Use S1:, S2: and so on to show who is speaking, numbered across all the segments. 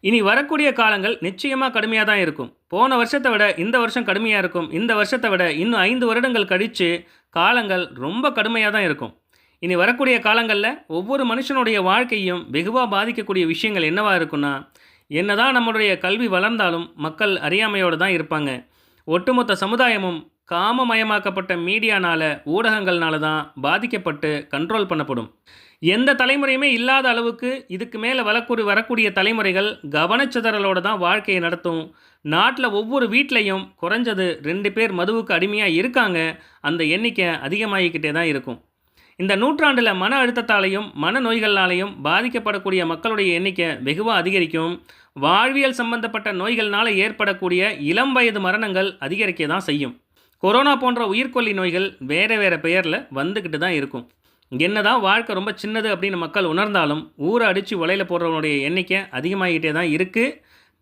S1: இனி வரக்கூடிய காலங்கள் நிச்சயமா கடுமையா தான் இருக்கும். போன வருஷத்த விட இந்த வருஷம் கடுமையா இருக்கும். இந்த வருஷத்த விட இன்னும் 5 வருடங்கள் கழிச்சு காலங்கள் ரொம்ப கடுமையா தான் இருக்கும். இனி வரக்கூடிய காலங்கள்ல ஒவ்வொரு மனுஷனுடைய வாழ்க்கையும் வெகுவா பாதிக்கக்கூடிய விஷயங்கள் என்னவா இருக்குன்னா, என்னதான் நம்மளுடைய கல்வி வளர்ந்தாலும் மக்கள் அறியாமையோட தான் இருப்பாங்க. ஒட்டுமொத்த சமுதாயமும் காமமயமாக்கப்பட்ட மீடியானால, ஊடகங்கள்னால தான் பாதிக்கப்பட்டு கண்ட்ரோல் பண்ணப்படும். எந்த தலைமுறையுமே இல்லாத அளவுக்கு இதுக்கு மேலே வரக்கூடிய தலைமுறைகள் கவனச்சிதறலோட தான் வாழ்க்கையை நடத்தும். நாட்டில் ஒவ்வொரு வீட்லையும் குறைஞ்சது 2 பேர் மதுவுக்கு அடிமையாக இருக்காங்க. அந்த எண்ணிக்கை அதிகமாகிக்கிட்டே தான் இருக்கும். இந்த நூற்றாண்டில் மன அழுத்தத்தாலையும் மனநோய்கள்னாலையும் பாதிக்கப்படக்கூடிய மக்களுடைய எண்ணிக்கை வெகுவாக அதிகரிக்கும். வாழ்வியல் சம்பந்தப்பட்ட நோய்கள்னால ஏற்படக்கூடிய இளம் வயது மரணங்கள் அதிகரிக்க தான் செய்யும். கொரோனா போன்ற உயிர்கொல்லி நோய்கள் வேறு வேறு பெயரில் வந்துக்கிட்டு தான் இருக்கும். என்னதான் வாழ்க்கை ரொம்ப சின்னது அப்படின்னு மக்கள் உணர்ந்தாலும் ஊரை அடித்து உலையில போடுறவனுடைய எண்ணிக்கை அதிகமாகிக்கிட்டே தான் இருக்குது.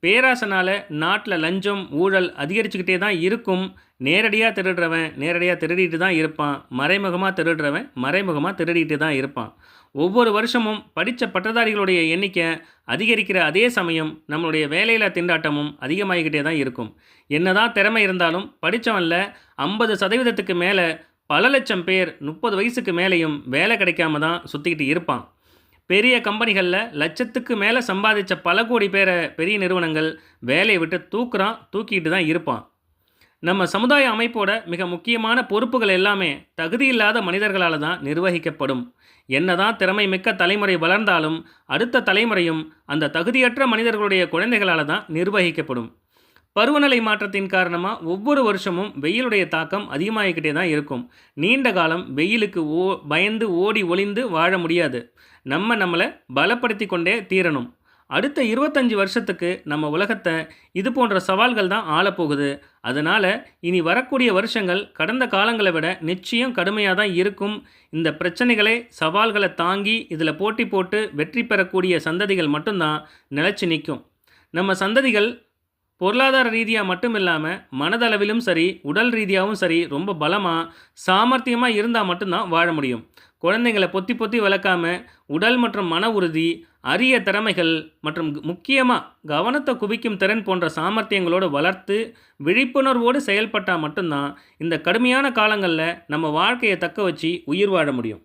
S1: பேராசனால் நாட்டில் லஞ்சம் ஊழல் அதிகரிச்சுக்கிட்டே தான் இருக்கும். நேரடியாக திருடுறவன் நேரடியாக திருடிட்டு தான் இருப்பான். மறைமுகமாக திருடுறவன் மறைமுகமாக திருடிட்டு தான் இருப்பான். ஒவ்வொரு வருஷமும் படித்த பட்டதாரிகளுடைய எண்ணிக்கை அதிகரிக்கிற அதே சமயம் நம்மளுடைய வேலையில்லா திண்டாட்டமும் அதிகமாகிக்கிட்டே தான் இருக்கும். என்னதான் திறமை இருந்தாலும் படித்தவனில் 50% மேலே பல லட்சம் பேர் 30 வயசுக்கு மேலேயும் வேலை கிடைக்காம தான் சுற்றிக்கிட்டு இருப்பான். பெரிய கம்பெனிகளில் லட்சத்துக்கு மேலே சம்பாதிச்ச பல கோடி பேரை பெரிய நிறுவனங்கள் வேலையை விட்டு தூக்கிட்டு தான் இருப்பான். நம்ம சமுதாய அமைப்போட மிக முக்கியமான பொறுப்புகள் எல்லாமே தகுதியில்லாத மனிதர்களால் தான் நிர்வகிக்கப்படும். என்னதான் திறமை மிக்க தலைமுறை வளர்ந்தாலும் அடுத்த தலைமுறையும் அந்த தகுதியற்ற மனிதர்களுடைய குழந்தைகளால் தான் நிர்வகிக்கப்படும். பருவநிலை மாற்றத்தின் காரணமாக ஒவ்வொரு வருஷமும் வெயிலுடைய தாக்கம் அதிகமாகிக்கிட்டே தான் இருக்கும். நீண்ட காலம் வெயிலுக்கு பயந்து ஓடி ஒளிந்து வாழ முடியாது. நம்மளை பலப்படுத்தி கொண்டே தீரணும். அடுத்த 25 வருஷத்துக்கு நம்ம உலகத்தை இது போன்ற சவால்கள் தான் ஆளப்போகுது. அதனால் இனி வரக்கூடிய வருஷங்கள் கடந்த காலங்களை விட நிச்சயம் கடுமையாக தான் இருக்கும். இந்த பிரச்சனைகளை சவால்களை தாங்கி இதில் போட்டி போட்டு வெற்றி பெறக்கூடிய சந்ததிகள் மட்டும்தான் நிலச்சி நிற்கும். நம்ம சந்ததிகள் பொருளாதார ரீதியாக மட்டும் இல்லாமல் மனதளவிலும் சரி உடல் ரீதியாகவும் சரி ரொம்ப பலமாக சாமர்த்தியமாக இருந்தால் மட்டும்தான் வாழ முடியும். குழந்தைங்களை பொத்தி பொத்தி வளர்க்காம உடல் மற்றும் மன உறுதி, அரிய திறமைகள் மற்றும் முக்கியமாக கவனத்தை குவிக்கும் திறன் போன்ற சாமர்த்தியங்களோடு வளர்த்து விழிப்புணர்வோடு செயல்பட்டால் மட்டும்தான் இந்த கடுமையான காலங்களில் நம்ம வாழ்க்கையை தக்க வச்சு உயிர் வாழ முடியும்.